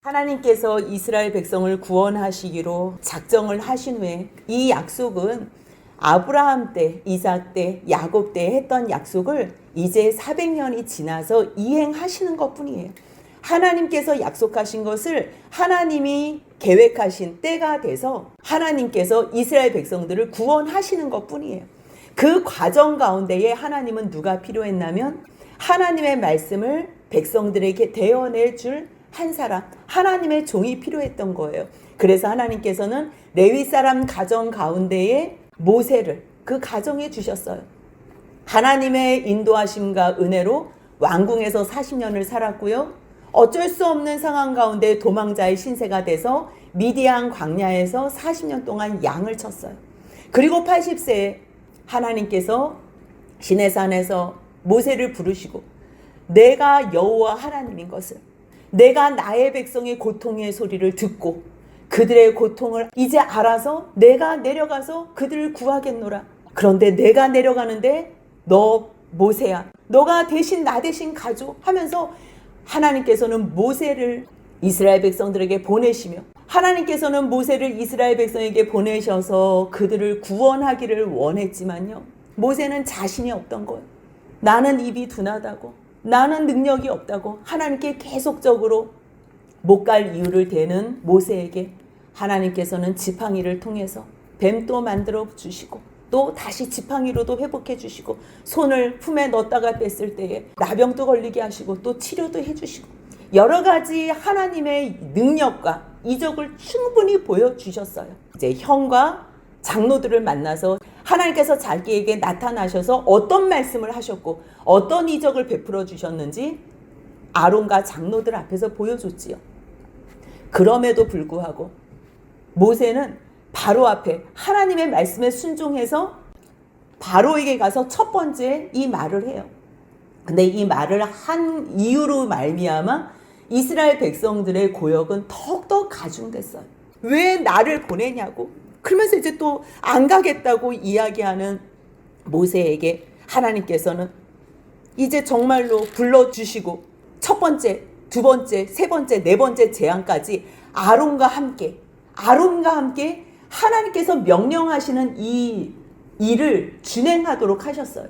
하나님께서 이스라엘 백성을 구원하시기로 작정을 하신 후에 이 약속은 아브라함 때, 이삭 때, 야곱 때 했던 약속을 이제 400년이 지나서 이행하시는 것뿐이에요. 하나님께서 약속하신 것을 하나님이 계획하신 때가 돼서 하나님께서 이스라엘 백성들을 구원하시는 것뿐이에요. 그 과정 가운데에 하나님은 누가 필요했냐면 하나님의 말씀을 백성들에게 대언해 줄 한 사람, 하나님의 종이 필요했던 거예요. 그래서 하나님께서는 레위 사람 가정 가운데에 모세를 그 가정에 주셨어요. 하나님의 인도하심과 은혜로 왕궁에서 40년을 살았고요. 어쩔 수 없는 상황 가운데 도망자의 신세가 돼서 미디안 광야에서 40년 동안 양을 쳤어요. 그리고 80세에 하나님께서 시내산에서 모세를 부르시고 내가 여호와 하나님인 것을, 내가 나의 백성의 고통의 소리를 듣고 그들의 고통을 이제 알아서 내가 내려가서 그들을 구하겠노라. 그런데 내가 내려가는데 너 모세야, 너가 대신 나 대신 가줘 하면서 하나님께서는 모세를 이스라엘 백성들에게 보내시며 하나님께서는 모세를 이스라엘 백성에게 보내셔서 그들을 구원하기를 원했지만요, 모세는 자신이 없던 거예요. 나는 입이 둔하다고, 나는 능력이 없다고 하나님께 계속적으로 못 갈 이유를 대는 모세에게 하나님께서는 지팡이를 통해서 뱀도 만들어 주시고 또 다시 지팡이로도 회복해 주시고 손을 품에 넣었다가 뺐을 때에 나병도 걸리게 하시고 또 치료도 해 주시고 여러 가지 하나님의 능력과 이적을 충분히 보여주셨어요. 이제 형과 장로들을 만나서 하나님께서 자기에게 나타나셔서 어떤 말씀을 하셨고 어떤 이적을 베풀어 주셨는지 아론과 장로들 앞에서 보여줬지요. 그럼에도 불구하고 모세는 바로 앞에 하나님의 말씀에 순종해서 바로에게 가서 첫 번째 이 말을 해요. 근데 이 말을 한 이유로 말미암아 이스라엘 백성들의 고역은 더욱더 가중됐어요. 왜 나를 보내냐고 그러면서 이제 또 안 가겠다고 이야기하는 모세에게 하나님께서는 이제 정말로 불러주시고 첫 번째, 두 번째, 세 번째, 네 번째 재앙까지 아론과 함께 하나님께서 명령하시는 이 일을 진행하도록 하셨어요.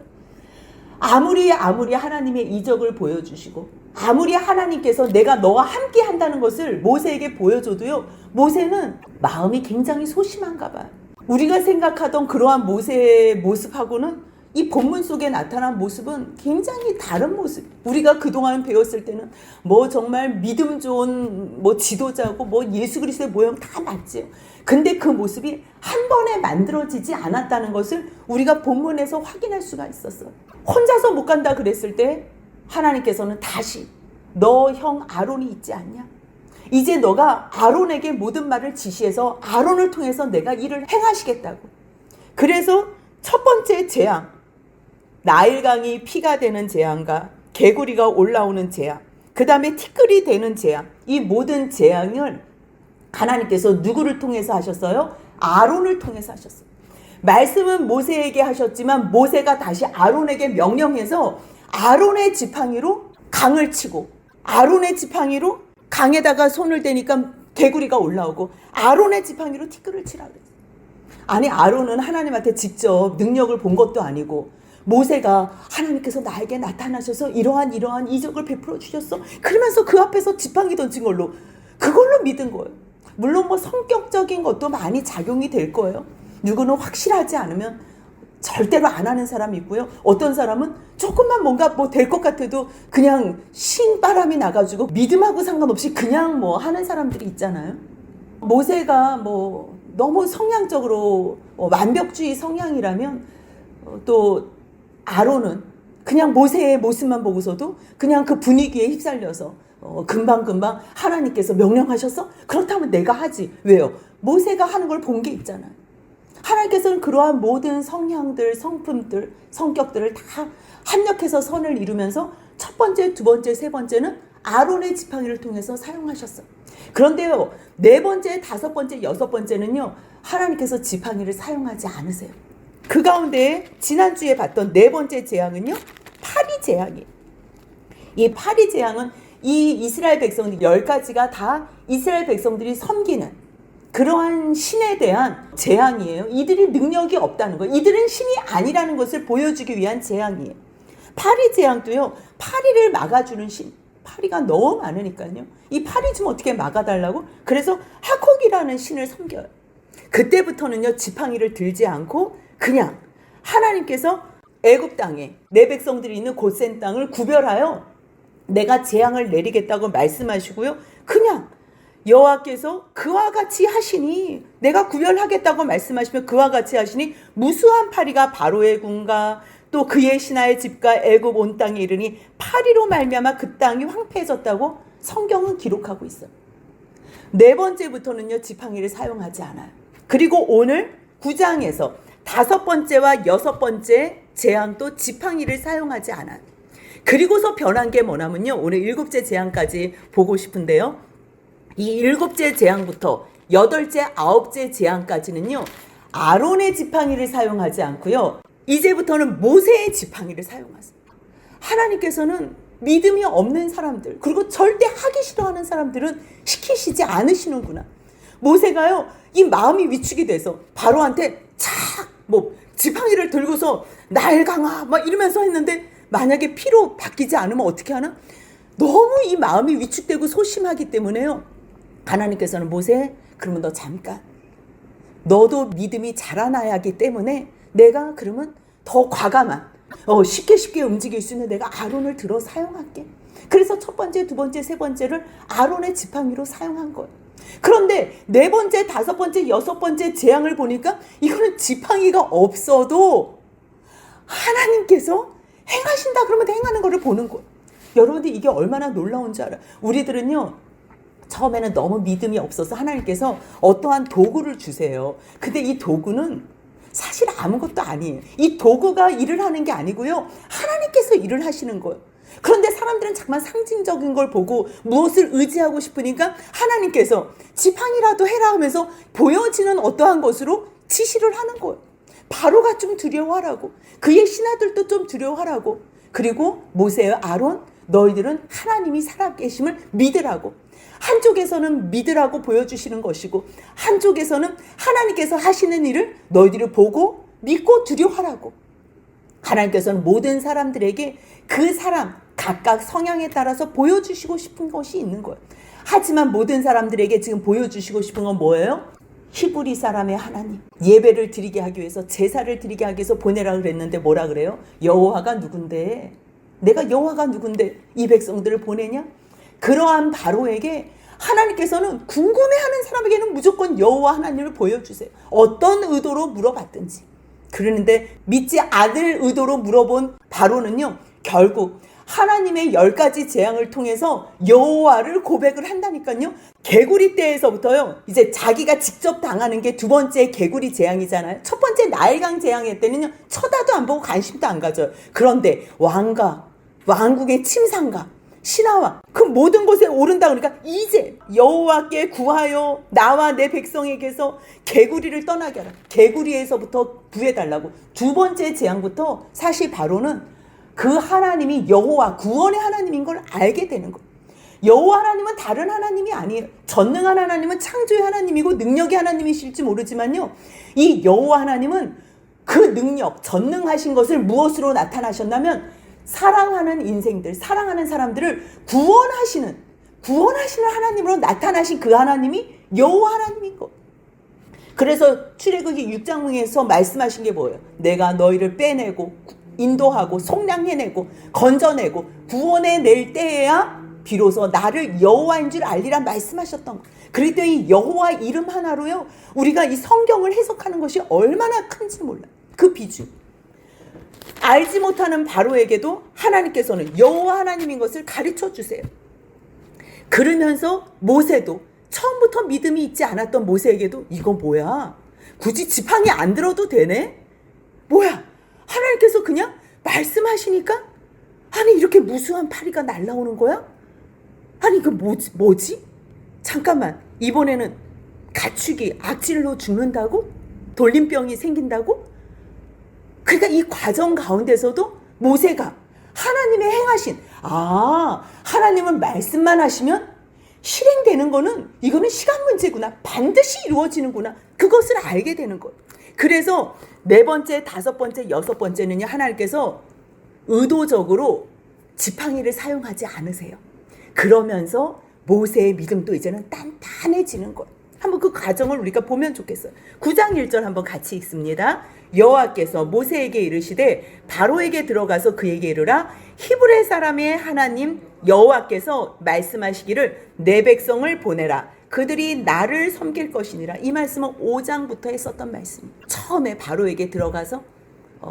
아무리 하나님의 이적을 보여주시고 아무리 하나님께서 내가 너와 함께 한다는 것을 모세에게 보여줘도요, 모세는 마음이 굉장히 소심한가 봐요. 우리가 생각하던 그러한 모세의 모습하고는 이 본문 속에 나타난 모습은 굉장히 다른 모습. 우리가 그동안 배웠을 때는 뭐 정말 믿음 좋은 뭐 지도자고 뭐 예수 그리스도의 모형 다 맞지요. 근데 그 모습이 한 번에 만들어지지 않았다는 것을 우리가 본문에서 확인할 수가 있었어요. 혼자서 못 간다 그랬을 때 하나님께서는 다시 너 형 아론이 있지 않냐? 이제 너가 아론에게 모든 말을 지시해서 아론을 통해서 내가 일을 행하시겠다고. 그래서 첫 번째 재앙, 나일강이 피가 되는 재앙과 개구리가 올라오는 재앙, 그 다음에 티끌이 되는 재앙, 이 모든 재앙을 하나님께서 누구를 통해서 하셨어요? 아론을 통해서 하셨어요. 말씀은 모세에게 하셨지만 모세가 다시 아론에게 명령해서 아론의 지팡이로 강을 치고 아론의 지팡이로 강에다가 손을 대니까 개구리가 올라오고 아론의 지팡이로 티끌을 치라 그랬어요. 아니 아론은 하나님한테 직접 능력을 본 것도 아니고 모세가 하나님께서 나에게 나타나셔서 이러한 이적을 베풀어 주셨어. 그러면서 그 앞에서 지팡이 던진 걸로 그걸로 믿은 거예요. 물론 뭐 성격적인 것도 많이 작용이 될 거예요. 누구는 확실하지 않으면 절대로 안 하는 사람이 있고요. 어떤 사람은 조금만 뭔가 뭐 될 것 같아도 그냥 신바람이 나가지고 믿음하고 상관없이 그냥 뭐 하는 사람들이 있잖아요. 모세가 뭐 너무 성향적으로 완벽주의 성향이라면 또 아론은 그냥 모세의 모습만 보고서도 그냥 그 분위기에 휩쓸려서 금방금방 하나님께서 명령하셨어? 그렇다면 내가 하지. 왜요? 모세가 하는 걸 본 게 있잖아요. 하나님께서는 그러한 모든 성향들, 성품들, 성격들을 다 합력해서 선을 이루면서 첫 번째, 두 번째, 세 번째는 아론의 지팡이를 통해서 사용하셨어요. 그런데요, 네 번째, 다섯 번째, 여섯 번째는요, 하나님께서 지팡이를 사용하지 않으세요. 그 가운데 지난주에 봤던 네 번째 재앙은요, 파리 재앙이에요. 이 파리 재앙은 이 이스라엘 백성들 10가지가 다 이스라엘 백성들이 섬기는 그러한 신에 대한 재앙이에요. 이들이 능력이 없다는 거, 이들은 신이 아니라는 것을 보여주기 위한 재앙이에요. 파리 재앙도요, 파리를 막아주는 신, 파리가 너무 많으니까요, 이 파리 좀 어떻게 막아달라고, 그래서 하콕이라는 신을 섬겨요. 그때부터는요, 지팡이를 들지 않고 그냥 하나님께서 애굽 땅에 내 백성들이 있는 고센 땅을 구별하여 내가 재앙을 내리겠다고 말씀하시고요, 그냥 여호와께서 그와 같이 하시니, 내가 구별하겠다고 말씀하시면 그와 같이 하시니 무수한 파리가 바로의 군과 또 그의 신하의 집과 애굽 온 땅에 이르니 파리로 말미암아 그 땅이 황폐해졌다고 성경은 기록하고 있어요. 네 번째부터는요, 지팡이를 사용하지 않아요. 그리고 오늘 9장에서 5번째와 6번째 재앙도 지팡이를 사용하지 않아요. 그리고서 변한 게 뭐냐면요, 오늘 7째 재앙까지 보고 싶은데요, 이 7째 재앙부터 8째, 9째 재앙까지는요, 아론의 지팡이를 사용하지 않고요, 이제부터는 모세의 지팡이를 사용하세요. 하나님께서는 믿음이 없는 사람들, 그리고 절대 하기 싫어하는 사람들은 시키시지 않으시는구나. 모세가요, 이 마음이 위축이 돼서 바로한테 지팡이를 들고서 날 강아 막 이러면서 했는데, 만약에 피로 바뀌지 않으면 어떻게 하나? 너무 이 마음이 위축되고 소심하기 때문에요, 하나님께서는 모세, 그러면 너 잠깐, 너도 믿음이 자라나야 하기 때문에 내가 그러면 더 과감한, 쉽게 움직일 수 있는 내가 아론을 들어 사용할게. 그래서 첫 번째, 두 번째, 세 번째를 아론의 지팡이로 사용한 거예요. 그런데 네 번째, 다섯 번째, 여섯 번째 재앙을 보니까 이거는 지팡이가 없어도 하나님께서 행하신다 그러면 행하는 거를 보는 거예요. 여러분들, 이게 얼마나 놀라운 줄 알아요? 우리들은요, 처음에는 너무 믿음이 없어서 하나님께서 어떠한 도구를 주세요. 근데 이 도구는 사실 아무것도 아니에요. 이 도구가 일을 하는 게 아니고요, 하나님께서 일을 하시는 거예요. 그런데 사람들은 잠깐 상징적인 걸 보고 무엇을 의지하고 싶으니까 하나님께서 지팡이라도 해라 하면서 보여지는 어떠한 것으로 지시를 하는 거예요. 바로가 좀 두려워하라고, 그의 신하들도 좀 두려워하라고, 그리고 모세와 아론, 너희들은 하나님이 살아계심을 믿으라고. 한쪽에서는 믿으라고 보여주시는 것이고, 한쪽에서는 하나님께서 하시는 일을 너희들이 보고 믿고 두려워하라고. 하나님께서는 모든 사람들에게 그 사람 각각 성향에 따라서 보여주시고 싶은 것이 있는 거예요. 하지만 모든 사람들에게 지금 보여주시고 싶은 건 뭐예요? 히브리 사람의 하나님, 예배를 드리게 하기 위해서, 제사를 드리게 하기 위해서 보내라 그랬는데 뭐라 그래요? 여호와가 누군데? 내가 여호와가 누군데 이 백성들을 보내냐? 그러한 바로에게 하나님께서는 궁금해하는 사람에게는 무조건 여호와 하나님을 보여주세요. 어떤 의도로 물어봤든지. 그러는데 믿지 않을 의도로 물어본 바로는요, 결국 하나님의 10가지 재앙을 통해서 여호와를 고백을 한다니까요. 개구리 떼에서부터요, 이제 자기가 직접 당하는 게 두 번째 개구리 재앙이잖아요. 첫 번째 나일강 재앙일 때는요, 쳐다도 안 보고 관심도 안 가져요. 그런데 왕과 왕국의 침상과 신하와 그 모든 곳에 오른다 그러니까, 이제 여호와께 구하여 나와 내 백성에게서 개구리를 떠나게 하라. 개구리에서부터 구해달라고. 두 번째 재앙부터 사실 바로는 그 하나님이 여호와, 구원의 하나님인 걸 알게 되는 거예요. 여호와 하나님은 다른 하나님이 아니에요. 전능한 하나님은 창조의 하나님이고 능력의 하나님이실지 모르지만요, 이 여호와 하나님은 그 능력, 전능하신 것을 무엇으로 나타나셨냐면, 사랑하는 인생들, 사랑하는 사람들을 구원하시는 하나님으로 나타나신 그 하나님이 여호와 하나님인 거. 그래서 출애굽기 6장에서 말씀하신 게 뭐예요? 내가 너희를 빼내고 인도하고 속량해내고 건져내고 구원해낼 때에야 비로소 나를 여호와인 줄 알리라 말씀하셨던 거. 그럴 때 이 여호와 이름 하나로요, 우리가 이 성경을 해석하는 것이 얼마나 큰지 몰라요. 그 비중. 알지 못하는 바로에게도 하나님께서는 여호와 하나님인 것을 가르쳐 주세요. 그러면서 모세도, 처음부터 믿음이 있지 않았던 모세에게도 이거 뭐야? 굳이 지팡이 안 들어도 되네? 뭐야? 하나님께서 그냥 말씀하시니까, 아니 이렇게 무수한 파리가 날라오는 거야? 아니 이거 뭐지? 잠깐만, 이번에는 가축이 악질로 죽는다고? 돌림병이 생긴다고? 그러니까 이 과정 가운데서도 모세가 하나님의 행하신, 하나님은 말씀만 하시면 실행되는 거는 이거는 시간 문제구나. 반드시 이루어지는구나. 그것을 알게 되는 거예요. 그래서 4번째, 5번째, 6번째는요. 하나님께서 의도적으로 지팡이를 사용하지 않으세요. 그러면서 모세의 믿음도 이제는 단단해지는 거예요. 한번 그 과정을 우리가 보면 좋겠어요. 9장 1절 한번 같이 읽습니다. 여호와께서 모세에게 이르시되 바로에게 들어가서 그에게 이르라 히브리 사람의 하나님 여호와께서 말씀하시기를 내 백성을 보내라 그들이 나를 섬길 것이니라. 이 말씀은 5장부터 했었던 말씀이에요. 처음에 바로에게 들어가서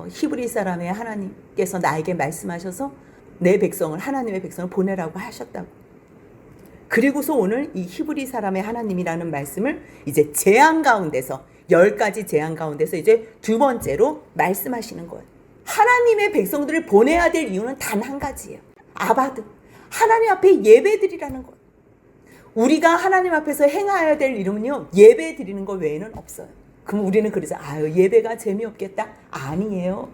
히브리 사람의 하나님께서 나에게 말씀하셔서 내 백성을 하나님의 백성을 보내라고 하셨다고. 그리고서 오늘 이 히브리 사람의 하나님이라는 말씀을 이제 재앙 가운데서 10가지 재앙 가운데서 이제 2번째로 말씀하시는 거예요. 하나님의 백성들을 보내야 될 이유는 단 한 가지예요. 아바드. 하나님 앞에 예배드리라는 거예요. 우리가 하나님 앞에서 행해야 될 일은요. 예배 드리는 것 외에는 없어요. 그럼 우리는 그래서 예배가 재미없겠다. 아니에요.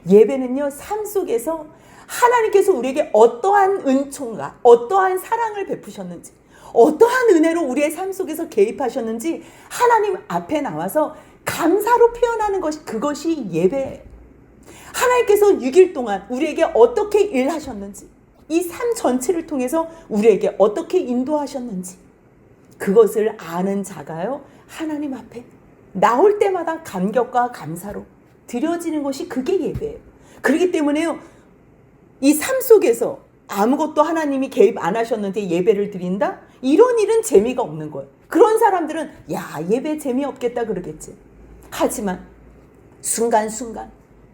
예배는요. 삶 속에서 하나님께서 우리에게 어떠한 은총과 어떠한 사랑을 베푸셨는지 어떠한 은혜로 우리의 삶 속에서 개입하셨는지 하나님 앞에 나와서 감사로 표현하는 것이 그것이 예배예요. 하나님께서 6일 동안 우리에게 어떻게 일하셨는지 이 삶 전체를 통해서 우리에게 어떻게 인도하셨는지 그것을 아는 자가요. 하나님 앞에 나올 때마다 감격과 감사로 드려지는 것이 그게 예배예요. 그렇기 때문에요. 이 삶 속에서 아무것도 하나님이 개입 안 하셨는데 예배를 드린다? 이런 일은 재미가 없는 거예요. 그런 사람들은 예배 재미없겠다 그러겠지. 하지만 순간순간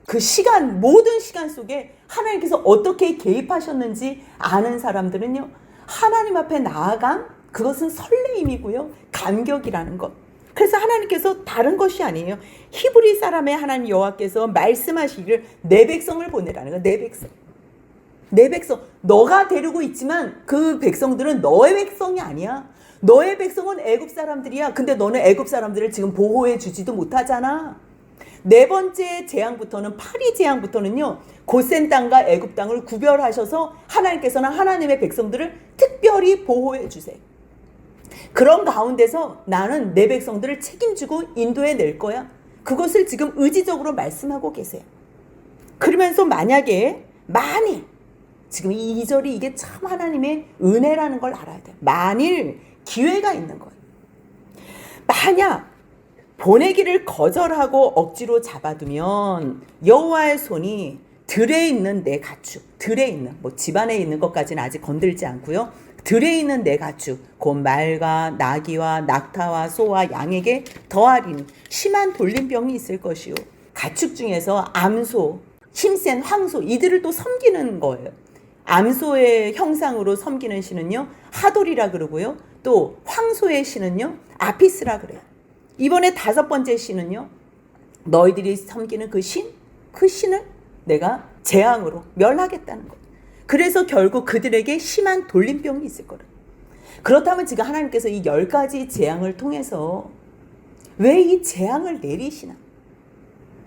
그 시간 모든 시간 속에 하나님께서 어떻게 개입하셨는지 아는 사람들은요. 하나님 앞에 나아감 그것은 설레임이고요. 감격이라는 것. 그래서 하나님께서 다른 것이 아니에요. 히브리 사람의 하나님 여호와께서 말씀하시기를 내 백성을 보내라는 거예요. 내 백성. 내 백성. 너가 데리고 있지만 그 백성들은 너의 백성이 아니야. 너의 백성은 애굽 사람들이야. 근데 너는 애굽 사람들을 지금 보호해 주지도 못하잖아. 4번째 재앙부터는 파리 재앙부터는요. 고센 땅과 애굽 땅을 구별하셔서 하나님께서는 하나님의 백성들을 특별히 보호해 주세요. 그런 가운데서 나는 내 백성들을 책임지고 인도해 낼 거야. 그것을 지금 의지적으로 말씀하고 계세요. 그러면서 만약에 지금 이 2절이 이게 참 하나님의 은혜라는 걸 알아야 돼요. 만일 기회가 있는 거예요. 만약 보내기를 거절하고 억지로 잡아두면 여호와의 손이 들에 있는 내 가축, 들에 있는 집안에 있는 것까지는 아직 건들지 않고요. 들에 있는 내 가축, 곧 말과 나귀와 낙타와 소와 양에게 더하리니 심한 돌림병이 있을 것이요. 가축 중에서 암소, 힘센 황소 이들을 또 섬기는 거예요. 암소의 형상으로 섬기는 신은요 하돌이라 그러고요. 또 황소의 신은요 아피스라 그래요. 이번에 5번째 신은요 너희들이 섬기는 그 신을 내가 재앙으로 멸하겠다는 거예요. 그래서 결국 그들에게 심한 돌림병이 있을 거예요. 그렇다면 지금 하나님께서 이 10가지 재앙을 통해서 왜 이 재앙을 내리시나?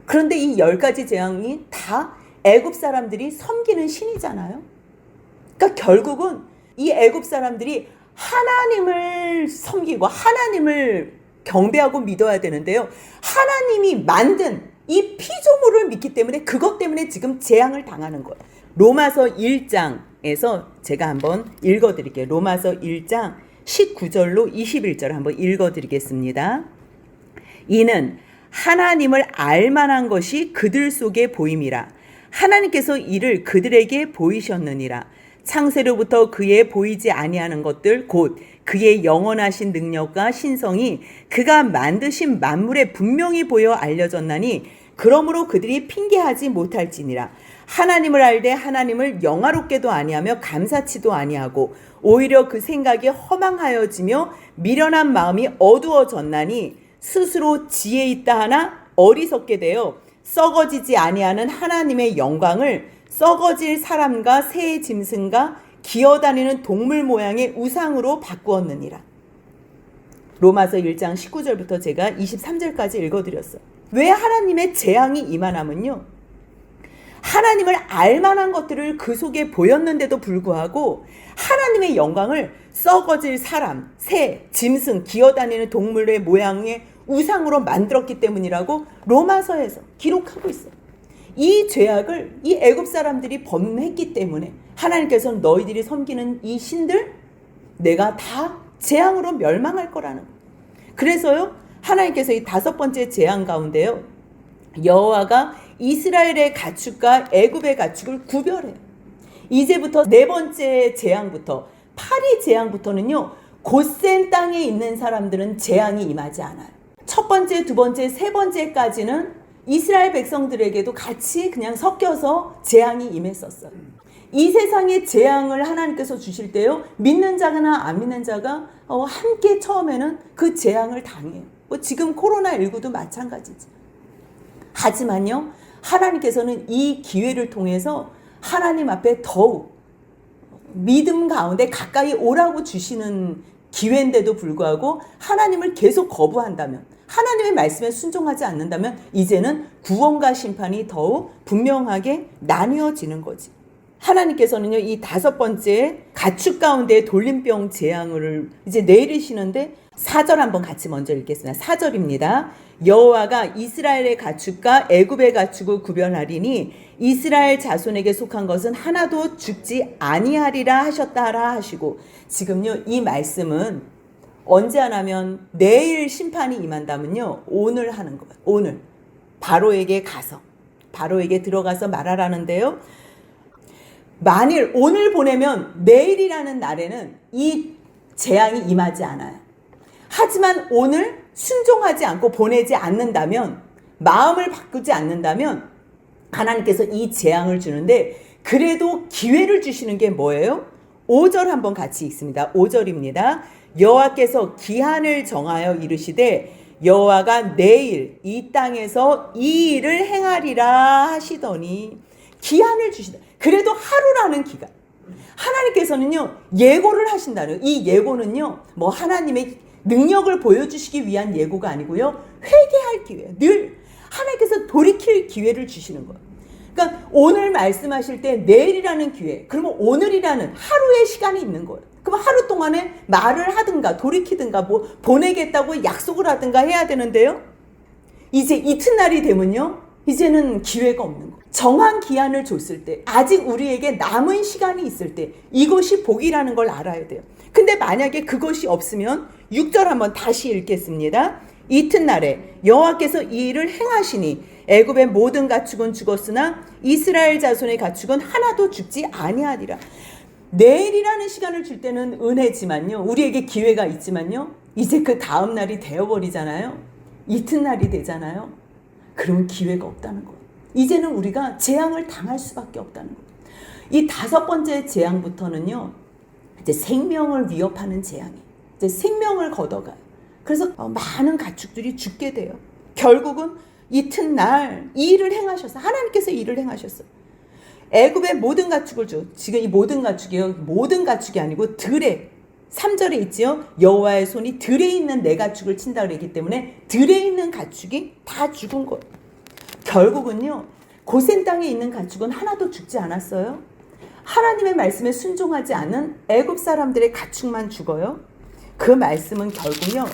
그런데 이 10가지 재앙이 다 애굽 사람들이 섬기는 신이잖아요. 그러니까 결국은 이 애굽 사람들이 하나님을 섬기고 하나님을 경배하고 믿어야 되는데요. 하나님이 만든 이 피조물을 믿기 때문에 그것 때문에 지금 재앙을 당하는 거예요. 로마서 1장에서 제가 한번 읽어드릴게요. 로마서 1장 19절로 21절 한번 읽어드리겠습니다. 이는 하나님을 알만한 것이 그들 속에 보임이라. 하나님께서 이를 그들에게 보이셨느니라. 창세로부터 그의 보이지 아니하는 것들 곧 그의 영원하신 능력과 신성이 그가 만드신 만물에 분명히 보여 알려졌나니 그러므로 그들이 핑계하지 못할지니라. 하나님을 알되 하나님을 영화롭게도 아니하며 감사치도 아니하고 오히려 그 생각이 허망하여지며 미련한 마음이 어두워졌나니 스스로 지혜 있다 하나 어리석게 되어 썩어지지 아니하는 하나님의 영광을 썩어질 사람과 새의 짐승과 기어다니는 동물 모양의 우상으로 바꾸었느니라. 로마서 1장 19절부터 제가 23절까지 읽어드렸어요. 왜 하나님의 재앙이 임하냐면요. 하나님을 알만한 것들을 그 속에 보였는데도 불구하고 하나님의 영광을 썩어질 사람, 새, 짐승, 기어다니는 동물의 모양의 우상으로 만들었기 때문이라고 로마서에서 기록하고 있어요. 이 죄악을 이 애굽 사람들이 범했기 때문에 하나님께서는 너희들이 섬기는 이 신들 내가 다 재앙으로 멸망할 거라는 거예요. 그래서요, 하나님께서 이 5번째 재앙 가운데요, 여호와가 이스라엘의 가축과 애굽의 가축을 구별해요. 이제부터 4번째 재앙부터, 파리 재앙부터는요, 곧센 땅에 있는 사람들은 재앙이 임하지 않아요. 첫 번째, 두 번째, 세 번째까지는 이스라엘 백성들에게도 같이 그냥 섞여서 재앙이 임했었어요. 이 세상에 재앙을 하나님께서 주실 때요, 믿는 자나 안 믿는 자가 함께 처음에는 그 재앙을 당해요. 지금 코로나19도 마찬가지죠. 하지만요, 하나님께서는 이 기회를 통해서 하나님 앞에 더욱 믿음 가운데 가까이 오라고 주시는 기회인데도 불구하고 하나님을 계속 거부한다면, 하나님의 말씀에 순종하지 않는다면 이제는 구원과 심판이 더욱 분명하게 나뉘어지는 거지. 하나님께서는요, 이 5번째 가축 가운데 돌림병 재앙을 이제 내리시는데 4절 한번 같이 먼저 읽겠습니다. 4절입니다. 여호와가 이스라엘의 가축과 애굽의 가축을 구별하리니 이스라엘 자손에게 속한 것은 하나도 죽지 아니하리라 하셨다 하라 하시고, 지금요, 이 말씀은 언제 하냐면 내일 심판이 임한다면요, 오늘 하는 거예요. 오늘 바로에게 들어가서 말하라는데요, 만일 오늘 보내면 내일이라는 날에는 이 재앙이 임하지 않아요. 하지만 오늘 순종하지 않고 보내지 않는다면, 마음을 바꾸지 않는다면 하나님께서 이 재앙을 주는데, 그래도 기회를 주시는 게 뭐예요? 5절 한번 같이 읽습니다. 5절입니다. 여호와께서 기한을 정하여 이르시되 여호와가 내일 이 땅에서 이 일을 행하리라 하시더니, 기한을 주시다. 그래도 하루라는 기간. 하나님께서는요, 예고를 하신다는, 이 예고는요, 뭐 하나님의 능력을 보여주시기 위한 예고가 아니고요, 회개할 기회, 늘 하나님께서 돌이킬 기회를 주시는 거예요. 그러니까 오늘 말씀하실 때 내일이라는 기회, 그러면 오늘이라는 하루의 시간이 있는 거예요. 그럼 하루 동안에 말을 하든가 돌이키든가 뭐 보내겠다고 약속을 하든가 해야 되는데요, 이제 이튿날이 되면요, 이제는 기회가 없는 거예요. 정한 기한을 줬을 때, 아직 우리에게 남은 시간이 있을 때 이것이 복이라는 걸 알아야 돼요. 근데 만약에 그것이 없으면 6절 한번 다시 읽겠습니다. 이튿날에 여호와께서 이 일을 행하시니 애굽의 모든 가축은 죽었으나 이스라엘 자손의 가축은 하나도 죽지 아니하리라. 내일이라는 시간을 줄 때는 은혜지만요, 우리에게 기회가 있지만요, 이제 그 다음 날이 되어버리잖아요. 이튿날이 되잖아요. 그러면 기회가 없다는 거예요. 이제는 우리가 재앙을 당할 수밖에 없다는 거예요. 이 5번째 재앙부터는요, 이제 생명을 위협하는 재앙이에요. 이제 생명을 걷어가요. 그래서 많은 가축들이 죽게 돼요. 결국은 이튿날 이 일을 행하셨어요. 하나님께서 이 일을 행하셨어요. 애굽의 모든 가축을 지금 이 모든 가축이요, 모든 가축이 아니고 들에, 3절에 있지요, 여호와의 손이 들에 있는 내 가축을 친다 그랬기 때문에 들에 있는 가축이 다 죽은 거예요. 결국은요, 고센 땅에 있는 가축은 하나도 죽지 않았어요. 하나님의 말씀에 순종하지 않은 애굽 사람들의 가축만 죽어요. 그 말씀은 결국요,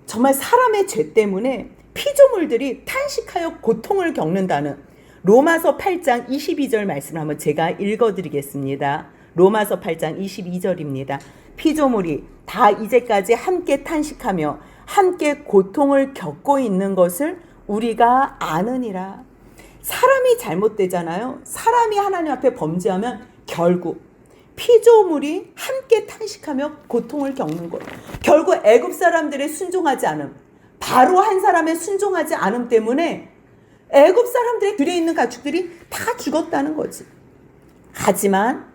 정말 사람의 죄 때문에 피조물들이 탄식하여 고통을 겪는다는 로마서 8장 22절 말씀을 한번 제가 읽어드리겠습니다. 로마서 8장 22절입니다. 피조물이 다 이제까지 함께 탄식하며 함께 고통을 겪고 있는 것을 우리가 아느니라. 사람이 잘못되잖아요. 사람이 하나님 앞에 범죄하면 결국 피조물이 함께 탄식하며 고통을 겪는 거예요. 결국 애굽 사람들의 순종하지 않음, 바로 한 사람의 순종하지 않음 때문에 애굽 사람들의 들에 있는 가축들이 다 죽었다는 거지. 하지만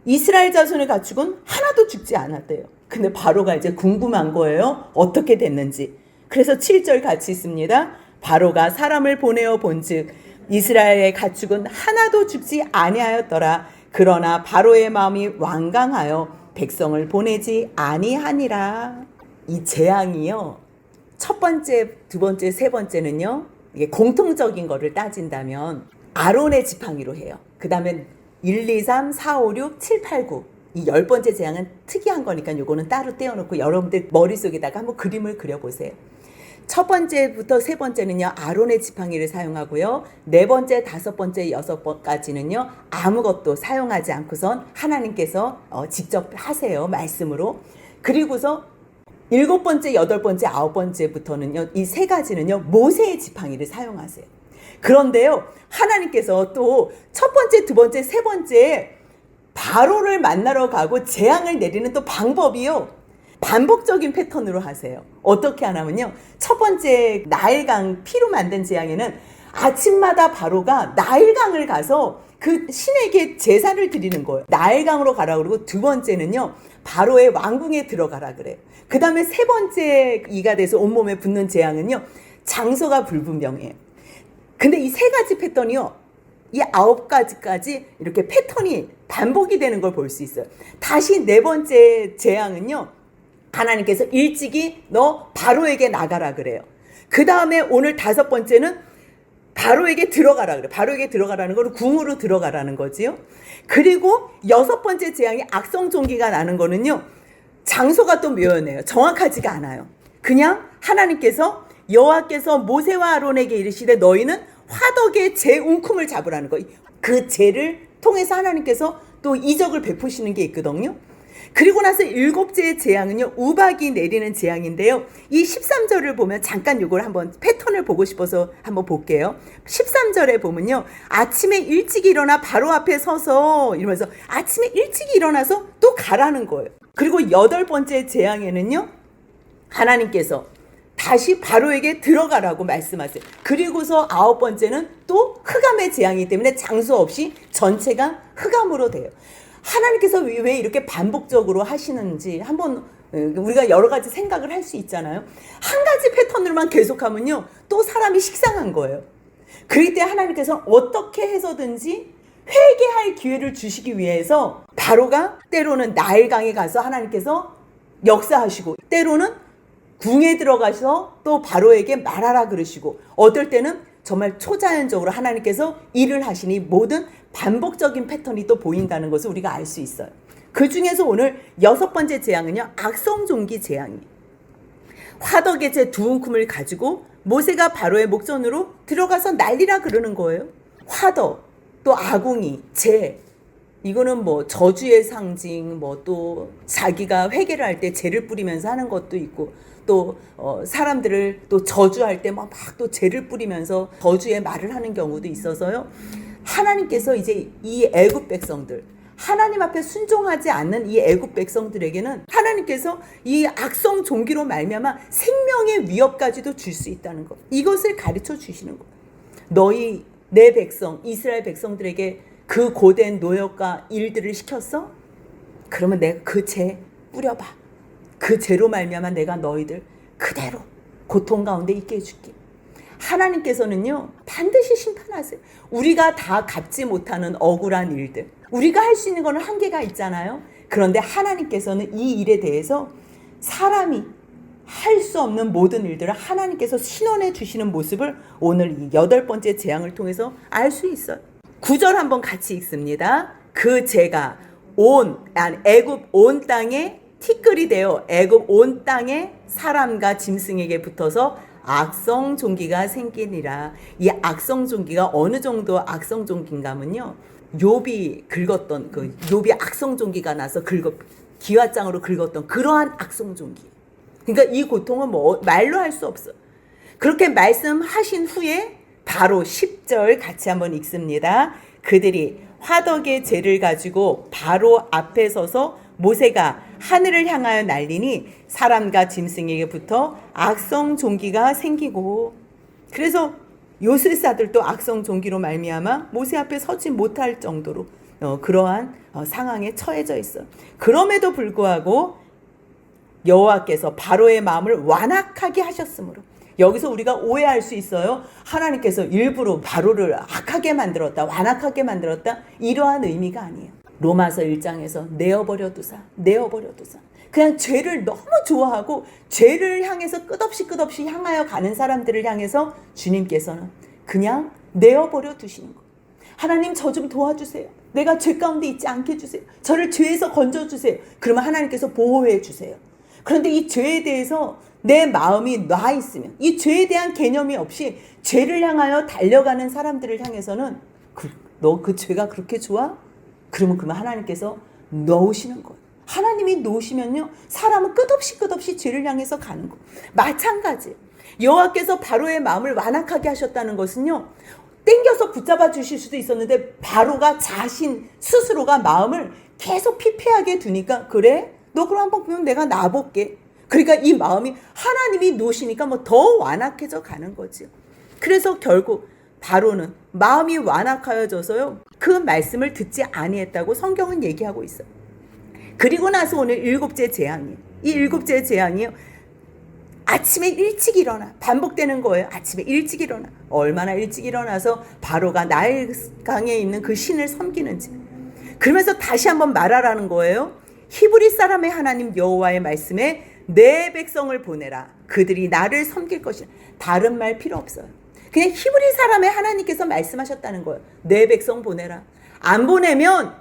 이스라엘 자손의 가축은 하나도 죽지 않았대요. 근데 바로가 이제 궁금한 거예요. 어떻게 됐는지. 그래서 7절 같이 있습니다. 바로가 사람을 보내어 본즉 이스라엘의 가축은 하나도 죽지 아니하였더라. 그러나 바로의 마음이 완강하여 백성을 보내지 아니하니라. 이 재앙이요, 첫 번째, 두 번째, 세 번째는요, 이게 공통적인 거를 따진다면 아론의 지팡이로 해요. 그 다음에 1, 2, 3, 4, 5, 6, 7, 8, 9. 이 10번째 재앙은 특이한 거니까 요거는 따로 떼어놓고 여러분들 머릿속에다가 한번 그림을 그려보세요. 첫 번째부터 세 번째는요, 아론의 지팡이를 사용하고요. 네 번째, 다섯 번째, 여섯 번까지는요, 아무것도 사용하지 않고선 하나님께서 직접 하세요. 말씀으로. 그리고서 일곱 번째, 여덟 번째, 아홉 번째부터는요, 이 세 가지는요, 모세의 지팡이를 사용하세요. 그런데요, 하나님께서 또 첫 번째, 두 번째, 세 번째 바로를 만나러 가고 재앙을 내리는 또 방법이요, 반복적인 패턴으로 하세요. 어떻게 하냐면요, 첫 번째 나일강 피로 만든 재앙에는 아침마다 바로가 나일강을 가서 그 신에게 제사를 드리는 거예요. 나일강으로 가라 그러고, 두 번째는요, 바로의 왕궁에 들어가라 그래요. 그 다음에 세 번째 이가 돼서 온몸에 붙는 재앙은요, 장소가 불분명해요. 근데 이 세 가지 패턴이요, 이 9가지까지 이렇게 패턴이 반복이 되는 걸 볼 수 있어요. 다시 네 번째 재앙은요, 하나님께서 일찍이 너 바로에게 나가라 그래요. 그 다음에 오늘 다섯 번째는 바로에게 들어가라 그래요. 바로에게 들어가라는 거는 궁으로 들어가라는 거지요. 그리고 여섯 번째 재앙이 악성종기가 나는 거는요, 장소가 또 묘연해요. 정확하지가 않아요. 그냥 하나님께서 여호와께서 모세와 아론에게 이르시되 너희는 화덕의 재 웅큼을 잡으라는 거. 그 재를 통해서 하나님께서 또 이적을 베푸시는 게 있거든요. 그리고 나서 일곱째의 재앙은요, 우박이 내리는 재앙인데요. 이 13절을 보면 잠깐 이걸 한번 패턴을 보고 싶어서 한번 볼게요. 13절에 보면요, 아침에 일찍 일어나 바로 앞에 서서 이러면서 아침에 일찍 일어나서 또 가라는 거예요. 그리고 여덟 번째 재앙에는요, 하나님께서 다시 바로에게 들어가라고 말씀하세요. 그리고서 아홉 번째는 또 흑암의 재앙이기 때문에 장소 없이 전체가 흑암으로 돼요. 하나님께서 왜 이렇게 반복적으로 하시는지 한번 우리가 여러 가지 생각을 할 수 있잖아요. 한 가지 패턴으로만 계속하면요, 또 사람이 식상한 거예요. 그럴 때 하나님께서 어떻게 해서든지 회개할 기회를 주시기 위해서 바로가 때로는 나일강에 가서 하나님께서 역사하시고, 때로는 궁에 들어가서 또 바로에게 말하라 그러시고, 어떨 때는 정말 초자연적으로 하나님께서 일을 하시니 모든 반복적인 패턴이 또 보인다는 것을 우리가 알 수 있어요. 그 중에서 오늘 여섯 번째 재앙은요, 악성종기 재앙이에요. 화덕의 재 두 움큼을 가지고 모세가 바로의 목전으로 들어가서 난리라 그러는 거예요. 화덕, 또 아궁이, 재, 이거는 뭐 저주의 상징, 뭐 또 자기가 회개를 할 때 재를 뿌리면서 하는 것도 있고, 또 사람들을 또 저주할 때 막 또 재를 뿌리면서 저주의 말을 하는 경우도 있어서요. 하나님께서 이제 이 애굽 백성들, 하나님 앞에 순종하지 않는 이 애굽 백성들에게는 하나님께서 이 악성 종기로 말미암아 생명의 위협까지도 줄 수 있다는 것, 이것을 가르쳐 주시는 것. 너희 내 백성 이스라엘 백성들에게 그 고된 노역과 일들을 시켰어? 그러면 내가 그 죄 뿌려봐. 그 죄로 말미암아 내가 너희들 그대로 고통 가운데 있게 해줄게. 하나님께서는요, 반드시 심판하세요. 우리가 다 갚지 못하는 억울한 일들, 우리가 할 수 있는 거는 한계가 있잖아요. 그런데 하나님께서는 이 일에 대해서 사람이 할 수 없는 모든 일들을 하나님께서 신원해 주시는 모습을 오늘 이 여덟 번째 재앙을 통해서 알 수 있어요. 9절 한번 같이 읽습니다. 그 재가 애굽 온 땅에 티끌이 되어 애굽 온 땅에 사람과 짐승에게 붙어서 악성종기가 생기니라. 이 악성종기가 어느 정도 악성종기인가면요, 욥이 긁었던 그 욥이 악성종기가 나서 기와장으로 긁었던 그러한 악성종기. 그러니까 이 고통은 뭐 말로 할 수 없어. 그렇게 말씀하신 후에 바로 10절 같이 한번 읽습니다. 그들이 화덕의 재를 가지고 바로 앞에 서서 모세가 하늘을 향하여 날리니 사람과 짐승에게 붙어 악성 종기가 생기고, 그래서 요술사들도 악성 종기로 말미암아 모세 앞에 서지 못할 정도로 그러한 상황에 처해져 있어. 그럼에도 불구하고 여호와께서 바로의 마음을 완악하게 하셨으므로, 여기서 우리가 오해할 수 있어요. 하나님께서 일부러 바로를 악하게 만들었다, 완악하게 만들었다, 이러한 의미가 아니에요. 로마서 1장에서 내어버려두사. 그냥 죄를 너무 좋아하고 죄를 향해서 끝없이 향하여 가는 사람들을 향해서 주님께서는 그냥 내어버려 두시는 거예요. 하나님 저 좀 도와주세요. 내가 죄 가운데 있지 않게 해주세요. 저를 죄에서 건져주세요. 그러면 하나님께서 보호해 주세요. 그런데 이 죄에 대해서 내 마음이 놔 있으면, 이 죄에 대한 개념이 없이 죄를 향하여 달려가는 사람들을 향해서는 너 그 죄가 그렇게 좋아? 그러면 하나님께서 놓으시는 거예요. 하나님이 놓으시면요, 사람은 끝없이 죄를 향해서 가는 거. 마찬가지. 여호와께서 바로의 마음을 완악하게 하셨다는 것은요, 땡겨서 붙잡아 주실 수도 있었는데 바로가 자신 스스로가 마음을 계속 피폐하게 두니까, 그래? 너 그럼 한번 보면 내가 놔볼게. 그러니까 이 마음이 하나님이 놓으시니까 더 완악해져 가는 거죠. 그래서 결국 바로는 마음이 완악하여져서요, 그 말씀을 듣지 아니했다고 성경은 얘기하고 있어요. 그리고 나서 오늘 일곱째 재앙이에요. 이 일곱째 재앙이요, 아침에 일찍 일어나, 반복되는 거예요. 아침에 일찍 일어나. 얼마나 일찍 일어나서 바로가 나일강에 있는 그 신을 섬기는지. 그러면서 다시 한번 말하라는 거예요. 히브리 사람의 하나님 여호와의 말씀에 내 백성을 보내라. 그들이 나를 섬길 것이라. 다른 말 필요 없어요. 그냥 히브리 사람의 하나님께서 말씀하셨다는 거예요. 내 백성 보내라. 안 보내면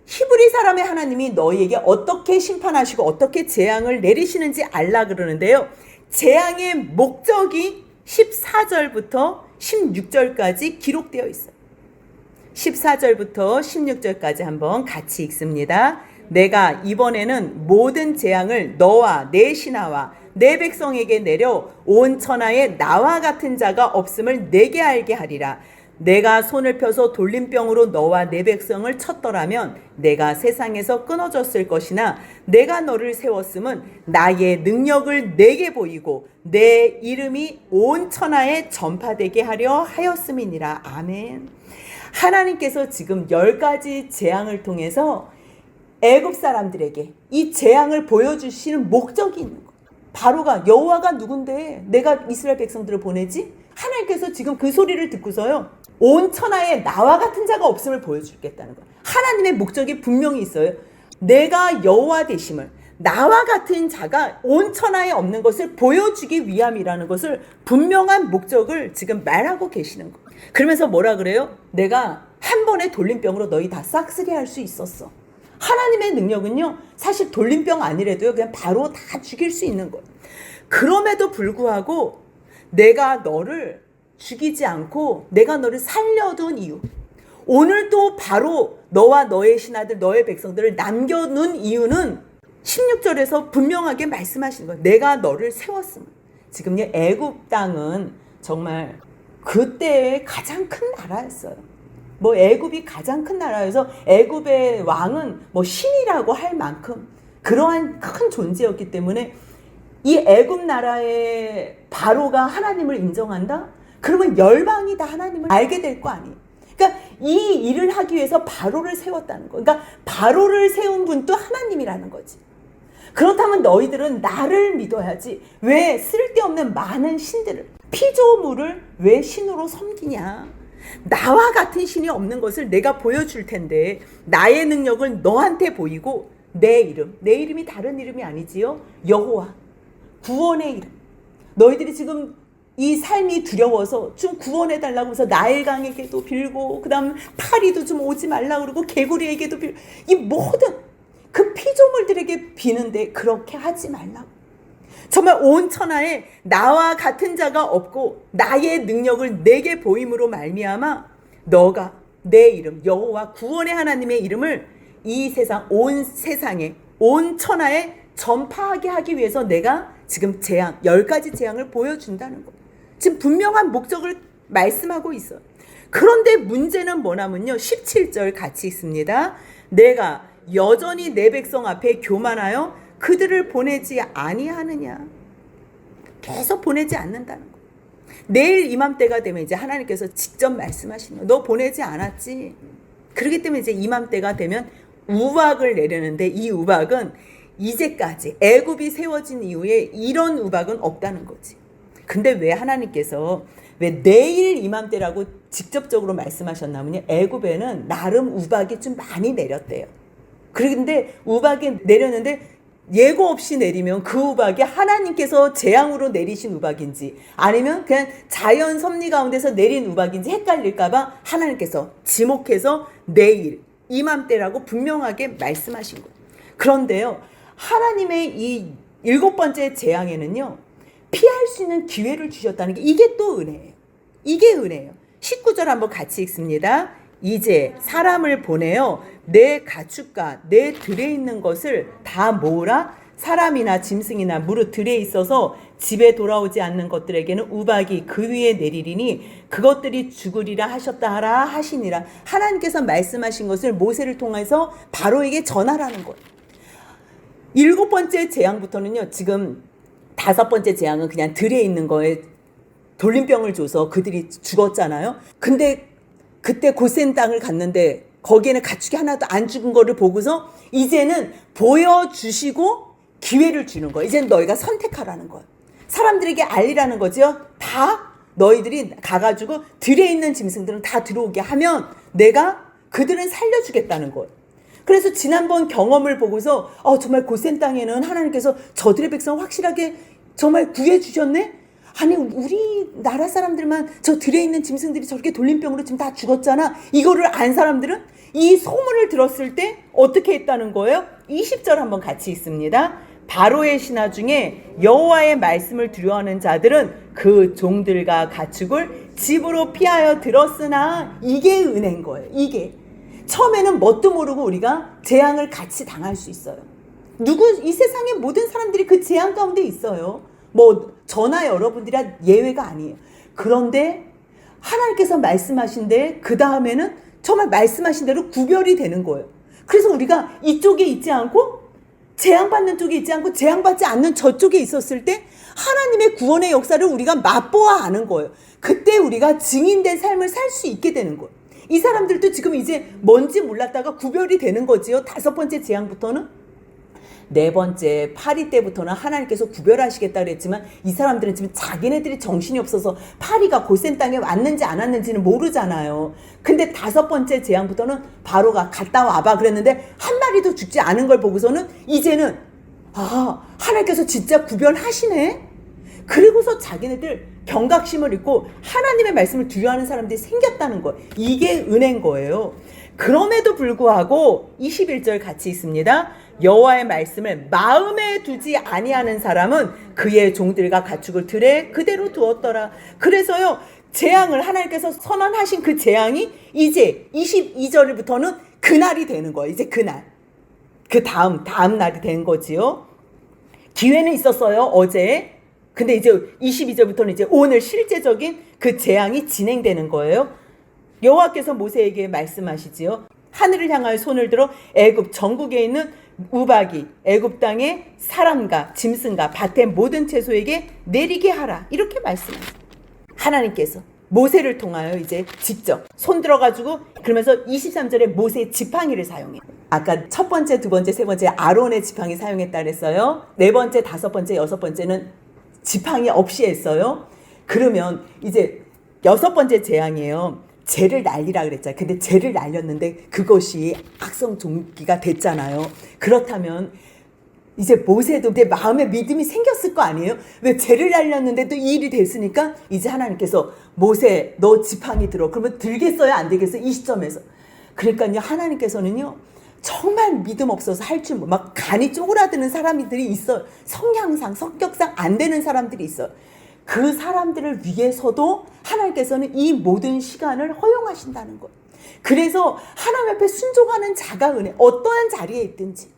히브리 사람의 하나님이 너희에게 어떻게 심판하시고 어떻게 재앙을 내리시는지 알라 그러는데요. 재앙의 목적이 14절부터 16절까지 기록되어 있어요. 14절부터 16절까지 한번 같이 읽습니다. 내가 이번에는 모든 재앙을 너와 내 신하와 내 백성에게 내려 온 천하에 나와 같은 자가 없음을 내게 알게 하리라. 내가 손을 펴서 돌림병으로 너와 내 백성을 쳤더라면 내가 세상에서 끊어졌을 것이나 내가 너를 세웠음은 나의 능력을 내게 보이고 내 이름이 온 천하에 전파되게 하려 하였음이니라. 아멘. 하나님께서 지금 10가지 재앙을 통해서 애굽 사람들에게 이 재앙을 보여주시는 목적이 있는 거예요. 바로가 여호와가 누군데 내가 이스라엘 백성들을 보내지? 하나님께서 지금 그 소리를 듣고서요, 온 천하에 나와 같은 자가 없음을 보여주겠다는 거예요. 하나님의 목적이 분명히 있어요. 내가 여호와 되심을, 나와 같은 자가 온 천하에 없는 것을 보여주기 위함이라는 것을 분명한 목적을 지금 말하고 계시는 거예요. 그러면서 뭐라 그래요? 내가 한 번의 돌림병으로 너희 다 싹쓸이 할 수 있었어. 하나님의 능력은요, 사실 돌림병 아니래도요, 그냥 바로 다 죽일 수 있는 거예요. 그럼에도 불구하고 내가 너를 죽이지 않고 내가 너를 살려둔 이유, 오늘도 바로 너와 너의 신하들, 너의 백성들을 남겨놓은 이유는 16절에서 분명하게 말씀하시는 거예요. 내가 너를 세웠음. 지금요, 애굽 땅은 정말 그때의 가장 큰 나라였어요. 애굽이 가장 큰 나라여서 애굽의 왕은 신이라고 할 만큼 그러한 큰 존재였기 때문에 이 애굽 나라의 바로가 하나님을 인정한다? 그러면 열방이 다 하나님을 알게 될 거 아니에요. 그러니까 이 일을 하기 위해서 바로를 세웠다는 거. 그러니까 바로를 세운 분도 하나님이라는 거지. 그렇다면 너희들은 나를 믿어야지. 왜 쓸데없는 많은 신들을, 피조물을 왜 신으로 섬기냐? 나와 같은 신이 없는 것을 내가 보여줄 텐데 나의 능력을 너한테 보이고 내 이름이 다른 이름이 아니지요. 여호와, 구원의 이름. 너희들이 지금 이 삶이 두려워서 좀 구원해달라고 해서 나일강에게도 빌고, 그 다음 파리도 좀 오지 말라고 그러고 개구리에게도 빌고, 이 모든 그 피조물들에게 비는데 그렇게 하지 말라고. 정말 온 천하에 나와 같은 자가 없고 나의 능력을 내게 보임으로 말미암아 너가 내 이름 여호와 구원의 하나님의 이름을 이 세상, 온 세상에, 온 천하에 전파하게 하기 위해서 내가 지금 재앙, 10가지 재앙을 보여준다는 거예요. 지금 분명한 목적을 말씀하고 있어요. 그런데 문제는 뭐냐면요, 17절 같이 읽습니다. 내가 여전히 내 백성 앞에 교만하여 그들을 보내지 아니하느냐. 계속 보내지 않는다는 거. 내일 이맘때가 되면 이제 하나님께서 직접 말씀하시는 거예요. 너 보내지 않았지. 그렇기 때문에 이제 이맘때가 되면 우박을 내려는데, 이 우박은 이제까지 애굽이 세워진 이후에 이런 우박은 없다는 거지. 근데 왜 하나님께서 왜 내일 이맘때라고 직접적으로 말씀하셨냐면요, 애굽에는 나름 우박이 좀 많이 내렸대요. 그런데 우박이 내렸는데 예고 없이 내리면 그 우박이 하나님께서 재앙으로 내리신 우박인지 아니면 그냥 자연 섭리 가운데서 내린 우박인지 헷갈릴까봐 하나님께서 지목해서 내일 이맘때라고 분명하게 말씀하신 거예요. 그런데요, 하나님의 이 7번째 재앙에는요, 피할 수 있는 기회를 주셨다는 게 이게 또 은혜예요. 이게 은혜예요. 19절 한번 같이 읽습니다. 이제 사람을 보내어 내 가축과 내 들에 있는 것을 다 모으라. 사람이나 짐승이나 무릇 들에 있어서 집에 돌아오지 않는 것들에게는 우박이 그 위에 내리리니 그것들이 죽으리라 하셨다 하라 하시니라. 하나님께서 말씀하신 것을 모세를 통해서 바로에게 전하라는 거예요. 7번째 재앙부터는요, 지금 5번째 재앙은 그냥 들에 있는 거에 돌림병을 줘서 그들이 죽었잖아요. 근데 그때 고센 땅을 갔는데 거기에는 가축이 하나도 안 죽은 거를 보고서 이제는 보여주시고 기회를 주는 거예요. 이제는 너희가 선택하라는 거예요. 사람들에게 알리라는 거죠. 다 너희들이 가가지고 들에 있는 짐승들은 다 들어오게 하면 내가 그들은 살려주겠다는 거예요. 그래서 지난번 경험을 보고서 정말 고센 땅에는 하나님께서 저들의 백성 확실하게 정말 구해주셨네? 아니 우리나라 사람들만 저 들에 있는 짐승들이 저렇게 돌림병으로 지금 다 죽었잖아. 이거를 안 사람들은 이 소문을 들었을 때 어떻게 했다는 거예요? 20절 한번 같이 읽습니다. 바로의 신하 중에 여호와의 말씀을 두려워하는 자들은 그 종들과 가축을 집으로 피하여 들었으나 이게 은혜인 거예요. 이게 처음에는 뭣도 모르고 우리가 재앙을 같이 당할 수 있어요. 이 세상의 모든 사람들이 그 재앙 가운데 있어요. 저나 여러분들이 예외가 아니에요. 그런데 하나님께서 말씀하신데 그 다음에는 정말 말씀하신 대로 구별이 되는 거예요. 그래서 우리가 이쪽에 있지 않고 재앙받는 쪽에 있지 않고 재앙받지 않는 저쪽에 있었을 때 하나님의 구원의 역사를 우리가 맛보아 아는 거예요. 그때 우리가 증인된 삶을 살 수 있게 되는 거예요. 이 사람들도 지금 이제 뭔지 몰랐다가 구별이 되는 거지요. 5번째 재앙부터는. 4번째 파리 때부터는 하나님께서 구별하시겠다 그랬지만 이 사람들은 지금 자기네들이 정신이 없어서 파리가 고센 땅에 왔는지 안 왔는지는 모르잖아요. 근데 5번째 재앙부터는 바로가 갔다 와봐 그랬는데 한 마리도 죽지 않은 걸 보고서는 이제는 하나님께서 진짜 구별하시네. 그리고서 자기네들 경각심을 잃고 하나님의 말씀을 두려워하는 사람들이 생겼다는 거예요. 이게 은혜인 거예요. 그럼에도 불구하고 21절 같이 있습니다. 여호와의 말씀을 마음에 두지 아니하는 사람은 그의 종들과 가축을 들에 그대로 두었더라. 그래서요, 재앙을 하나님께서 선언하신 그 재앙이 이제 22절부터는 그날이 되는 거예요. 이제 그날. 그 다음 날이 된 거지요. 기회는 있었어요, 어제. 근데 이제 22절부터는 이제 오늘 실제적인 그 재앙이 진행되는 거예요. 여호와께서 모세에게 말씀하시지요. 하늘을 향하여 손을 들어 애굽 전국에 있는 우박이 애굽 땅의 사람과 짐승과 밭의 모든 채소에게 내리게 하라. 이렇게 말씀하세요. 하나님께서 모세를 통하여 이제 직접 손 들어가지고 그러면서 23절에 모세의 지팡이를 사용해요. 아까 첫 번째, 두 번째, 세 번째 아론의 지팡이 사용했다 그랬어요. 4번째, 5번째, 6번째는 지팡이 없이 했어요. 그러면 이제 6번째 재앙이에요. 재를 날리라 그랬잖아요. 근데 재를 날렸는데 그것이 악성 종기가 됐잖아요. 그렇다면 이제 모세도 내 마음에 믿음이 생겼을 거 아니에요? 왜 재를 날렸는데 또 이 일이 됐으니까 이제 하나님께서 모세 너 지팡이 들어. 그러면 들겠어요? 안 되겠어요? 이 시점에서. 그러니까요, 하나님께서는요 정말 믿음 없어서 할 줄 막 간이 쪼그라드는 사람들이 있어요. 성향상 성격상 안 되는 사람들이 있어요. 그 사람들을 위해서도 하나님께서는 이 모든 시간을 허용하신다는 거예요. 그래서 하나님 앞에 순종하는 자가 은혜, 어떠한 자리에 있든지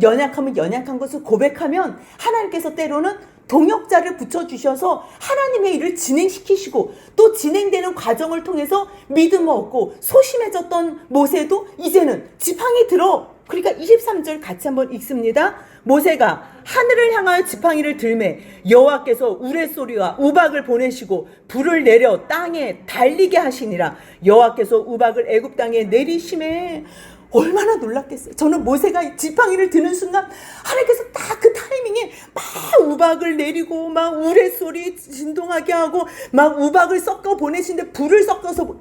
연약하면 연약한 것을 고백하면 하나님께서 때로는 동역자를 붙여주셔서 하나님의 일을 진행시키시고 또 진행되는 과정을 통해서 믿음을 얻고 소심해졌던 모세도 이제는 지팡이 들어. 그러니까 23절 같이 한번 읽습니다. 모세가 하늘을 향하여 지팡이를 들매 여호와께서 우레소리와 우박을 보내시고 불을 내려 땅에 달리게 하시니라. 여호와께서 우박을 애굽 땅에 내리심에 얼마나 놀랐겠어요. 저는 모세가 지팡이를 드는 순간 하나님께서 딱 그 타이밍에 막 우박을 내리고 막 우레소리 진동하게 하고 막 우박을 섞어 보내시는데 불을 섞어서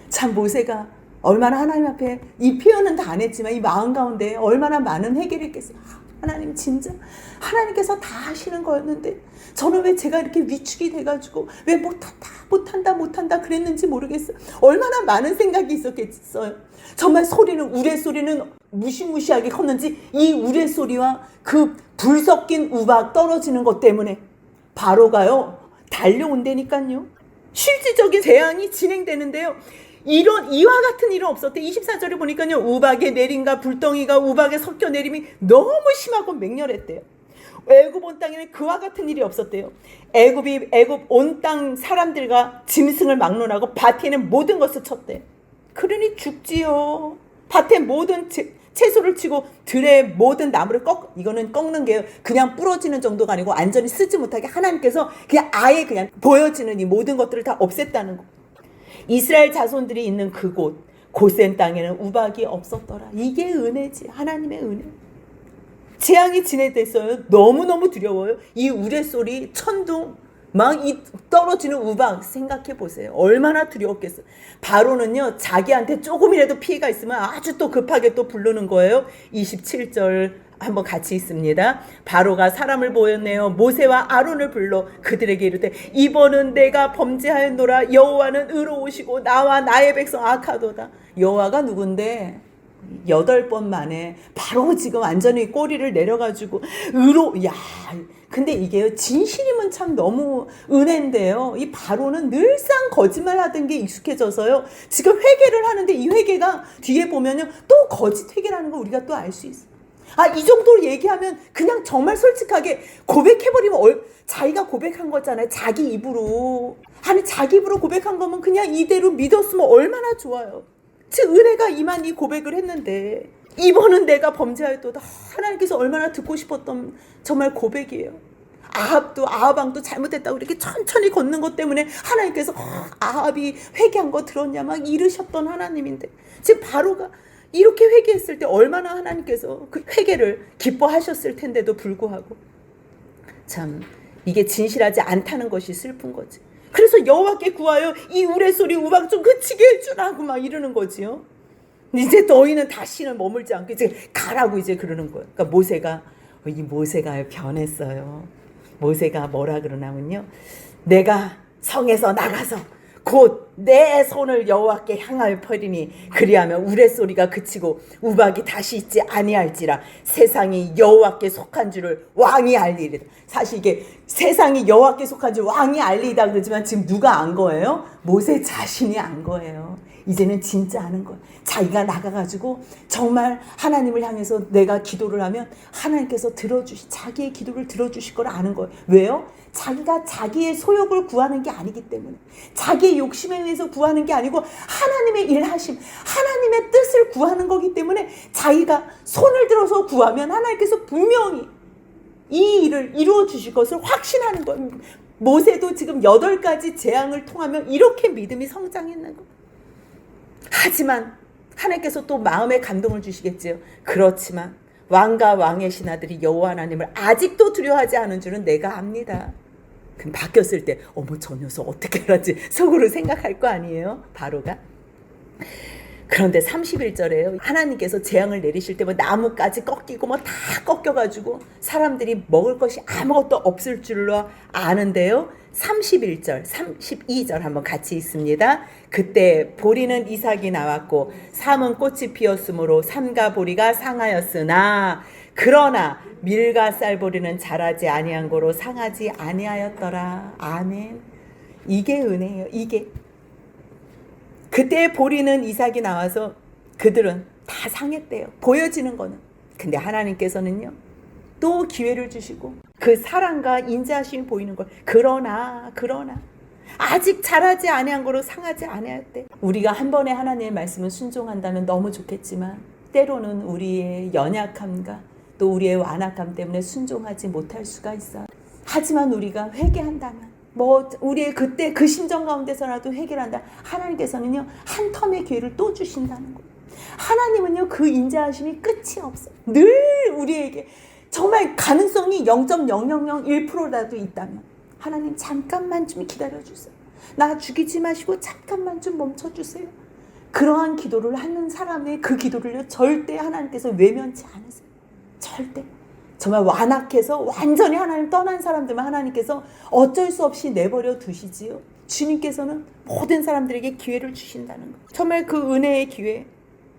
참 모세가 얼마나 하나님 앞에 이 표현은 다 안 했지만 이 마음 가운데 얼마나 많은 회개를 했겠어요. 하나님 진짜 하나님께서 다 하시는 거였는데 저는 왜 제가 이렇게 위축이 돼가지고 왜 못한다 그랬는지 모르겠어요. 얼마나 많은 생각이 있었겠어요. 정말 우레소리는 무시무시하게 컸는지 이 우레소리와 그 불 섞인 우박 떨어지는 것 때문에 바로가요 달려온다니까요. 실질적인 재앙이 진행되는데요. 이와 같은 일은 없었대. 24절에 보니까요. 우박의 내림과 불덩이가 우박에 섞여 내림이 너무 심하고 맹렬했대요. 애굽 온 땅에는 그와 같은 일이 없었대요. 애굽 온 땅 사람들과 짐승을 막론하고 밭에 있는 모든 것을 쳤대. 그러니 죽지요. 밭에 모든 채소를 치고 들의 모든 나무를 이거는 꺾는 게 그냥 부러지는 정도가 아니고 완전히 쓰지 못하게 하나님께서 그냥 아예 그냥 보여지는 이 모든 것들을 다 없앴다는 거. 이스라엘 자손들이 있는 그곳 고센 땅에는 우박이 없었더라. 이게 은혜지. 하나님의 은혜. 재앙이 진행됐어요. 너무너무 두려워요. 이 우레소리, 천둥, 막 이 떨어지는 우박 생각해 보세요. 얼마나 두려웠겠어요. 바로는요 자기한테 조금이라도 피해가 있으면 아주 또 급하게 또 부르는 거예요. 27절 한번 같이 있습니다. 바로가 사람을 보였네요. 모세와 아론을 불러 그들에게 이르되 이번은 내가 범죄하였노라. 여호와는 의로우시고 나와 나의 백성 악하도다. 여호와가 누군데 8번 만에 바로 지금 완전히 꼬리를 내려가지고 근데 이게요 진실이면 참 너무 은혜인데요. 이 바로는 늘상 거짓말 하던 게 익숙해져서요 지금 회개를 하는데 이 회개가 뒤에 보면요 또 거짓 회개라는 걸 우리가 또 알 수 있어요. 이 정도로 얘기하면 그냥 정말 솔직하게 고백해버리면 자기가 고백한 거잖아요. 자기 입으로 고백한 거면 그냥 이대로 믿었으면 얼마나 좋아요. 즉 은혜가 임한 이 고백을 했는데 이번은 내가 범죄하였도다. 하나님께서 얼마나 듣고 싶었던 정말 고백이에요. 아합왕도 잘못했다고 이렇게 천천히 걷는 것 때문에 하나님께서 아합이 회개한 거 들었냐 막 이르셨던 하나님인데 지금 바로가 이렇게 회개했을 때 얼마나 하나님께서 그 회개를 기뻐하셨을 텐데도 불구하고 참 이게 진실하지 않다는 것이 슬픈 거지. 그래서 여호와께 구하여 이 우레소리 우박 좀 그치게 해주라고 막 이러는 거지요. 이제 너희는 다시는 머물지 않고 이제 가라고 이제 그러는 거예요. 그러니까 모세가 변했어요. 모세가 뭐라 그러냐면요. 내가 성에서 나가서 곧 내 손을 여호와께 향하여 펴리니 그리하면 우레소리가 그치고 우박이 다시 있지 아니할지라 세상이 여호와께 속한 줄을 왕이 알리리다. 사실 이게 세상이 여호와께 속한 줄 왕이 알리다 그러지만 지금 누가 안 거예요? 모세 자신이 안 거예요. 이제는 진짜 아는 거예요. 자기가 나가가지고 정말 하나님을 향해서 내가 기도를 하면 하나님께서 자기의 기도를 들어주실 걸 아는 거예요. 왜요? 자기가 자기의 소욕을 구하는 게 아니기 때문에 자기의 욕심에 의해서 구하는 게 아니고 하나님의 일하심, 하나님의 뜻을 구하는 거기 때문에 자기가 손을 들어서 구하면 하나님께서 분명히 이 일을 이루어 주실 것을 확신하는 거예요. 모세도 지금 8가지 재앙을 통하며 이렇게 믿음이 성장했는 거예요. 하지만 하나님께서 또 마음에 감동을 주시겠지요. 그렇지만 왕과 왕의 신하들이 여호와 하나님을 아직도 두려워하지 않은 줄은 내가 압니다. 그럼 바뀌었을 때 저 녀석 어떻게 알았지 속으로 생각할 거 아니에요. 바로가. 그런데 31절에요. 하나님께서 재앙을 내리실 때면 나무까지 꺾이고 다 꺾여가지고 사람들이 먹을 것이 아무것도 없을 줄로 아는데요. 31절, 32절 한번 같이 있습니다. 그때 보리는 이삭이 나왔고 삼은 꽃이 피었으므로 삼가 보리가 상하였으나 그러나 밀과 쌀보리는 자라지 아니한 고로 상하지 아니하였더라. 아멘. 이게 은혜예요. 이게. 그때 보리는 이삭이 나와서 그들은 다 상했대요. 보여지는 거는. 근데 하나님께서는요. 또 기회를 주시고 그 사랑과 인자하심이 보이는 걸. 그러나 아직 자라지 아니한 거로 상하지 아니하였대. 우리가 한 번에 하나님의 말씀을 순종한다면 너무 좋겠지만 때로는 우리의 연약함과 또 우리의 완악함 때문에 순종하지 못할 수가 있어요. 하지만 우리가 회개한다면 우리의 그때 그 심정 가운데서라도 회개를 한다. 하나님께서는요 한 텀의 기회를 또 주신다는 거예요. 하나님은요 그 인자하심이 끝이 없어요. 늘 우리에게 정말 가능성이 0.0001%라도 있다면 하나님 잠깐만 좀 기다려주세요. 나 죽이지 마시고 잠깐만 좀 멈춰주세요. 그러한 기도를 하는 사람의 그 기도를 절대 하나님께서 외면치 않으세요. 절대. 정말 완악해서 완전히 하나님 떠난 사람들만 하나님께서 어쩔 수 없이 내버려 두시지요. 주님께서는 모든 사람들에게 기회를 주신다는 것. 정말 그 은혜의 기회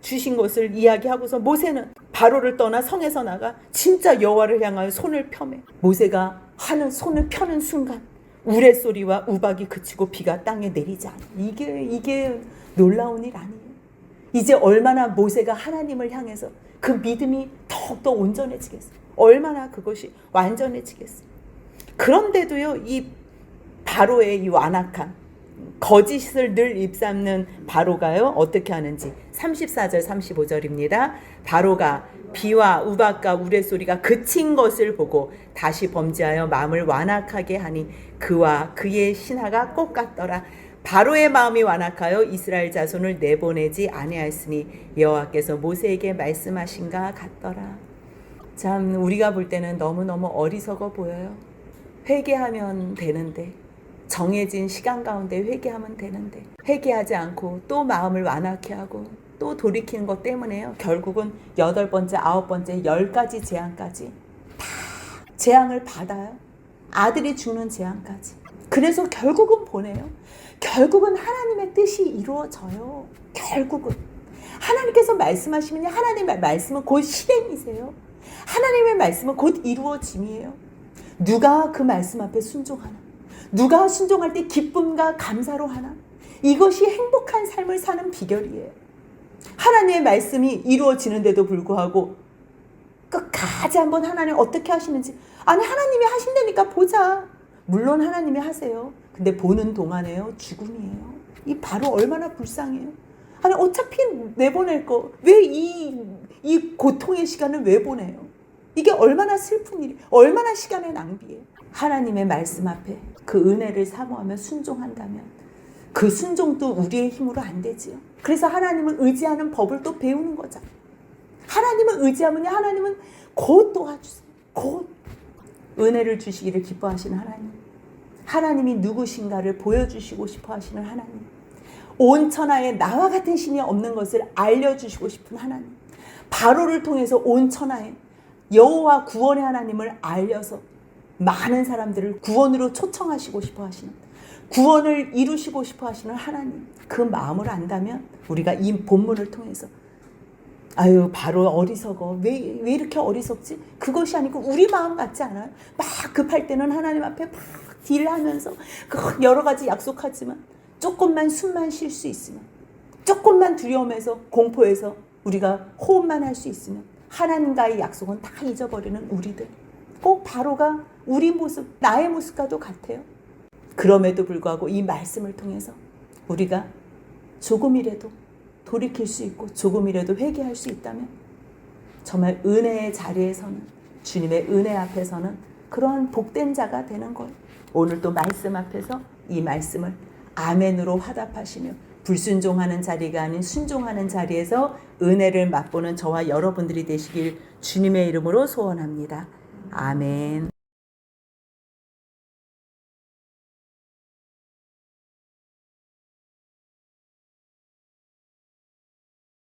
주신 것을 이야기하고서 모세는 바로를 떠나 성에서 나가 진짜 여호와를 향하여 손을 펴매. 모세가 하는 손을 펴는 순간 우레소리와 우박이 그치고 비가 땅에 내리지 않아. 이게 놀라운 일 아니에요. 이제 얼마나 모세가 하나님을 향해서 그 믿음이 더욱더 온전해지겠어요. 얼마나 그것이 완전해지겠어요. 그런데도요, 이 바로의 이 완악한 거짓을 늘 입삼는 바로가요 어떻게 하는지 34절 35절입니다. 바로가 비와 우박과 우레소리가 그친 것을 보고 다시 범죄하여 마음을 완악하게 하니 그와 그의 신하가 꼭 같더라. 바로의 마음이 완악하여 이스라엘 자손을 내보내지 아니하였으니 여호와께서 모세에게 말씀하신가 같더라. 참 우리가 볼 때는 너무너무 어리석어 보여요. 회개하면 되는데, 정해진 시간 가운데 회개하면 되는데 회개하지 않고 또 마음을 완악해 하고 또 돌이키는 것 때문에요. 결국은 8번째, 9번째, 10가지 재앙까지 다 재앙을 받아요. 아들이 죽는 재앙까지. 그래서 결국은 보내요. 결국은 하나님의 뜻이 이루어져요. 결국은 하나님께서 말씀하시면 하나님의 말씀은 곧 실행이세요. 하나님의 말씀은 곧 이루어짐이에요. 누가 그 말씀 앞에 순종하나? 누가 순종할 때 기쁨과 감사로 하나? 이것이 행복한 삶을 사는 비결이에요. 하나님의 말씀이 이루어지는데도 불구하고 끝까지 한번 하나님 어떻게 하시는지, 아니 하나님이 하신다니까 보자. 물론 하나님이 하세요. 근데 보는 동안에요 죽음이에요. 이 바로 얼마나 불쌍해요. 아니 어차피 내보낼 거 왜 이 고통의 시간을 왜 보내요? 이게 얼마나 슬픈 일이, 얼마나 시간의 낭비예요. 하나님의 말씀 앞에 그 은혜를 사모하며 순종한다면 그 순종도 우리의 힘으로 안 되지요. 그래서 하나님을 의지하는 법을 또 배우는 거죠. 하나님을 의지하면 하나님은 곧 도와주세요. 곧 은혜를 주시기를 기뻐하시는 하나님, 하나님이 누구신가를 보여주시고 싶어 하시는 하나님, 온 천하에 나와 같은 신이 없는 것을 알려주시고 싶은 하나님, 바로를 통해서 온 천하에 여호와 구원의 하나님을 알려서 많은 사람들을 구원으로 초청하시고 싶어 하시는, 구원을 이루시고 싶어 하시는 하나님, 그 마음을 안다면 우리가 이 본문을 통해서 아유 바로 어리석어, 왜 이렇게 어리석지? 그것이 아니고 우리 마음 같지 않아요? 막 급할 때는 하나님 앞에 막 딜하면서 여러 가지 약속하지만 조금만 숨만 쉴 수 있으면, 조금만 두려움에서 공포에서 우리가 호흡만 할 수 있으면 하나님과의 약속은 다 잊어버리는 우리들, 꼭 바로가 우리 모습, 나의 모습과도 같아요. 그럼에도 불구하고 이 말씀을 통해서 우리가 조금이라도 돌이킬 수 있고 조금이라도 회개할 수 있다면 정말 은혜의 자리에서는, 주님의 은혜 앞에서는 그러한 복된 자가 되는 거예요. 오늘 또 말씀 앞에서 이 말씀을 아멘으로 화답하시며 불순종하는 자리가 아닌 순종하는 자리에서 은혜를 맛보는 저와 여러분들이 되시길 주님의 이름으로 소원합니다. 아멘.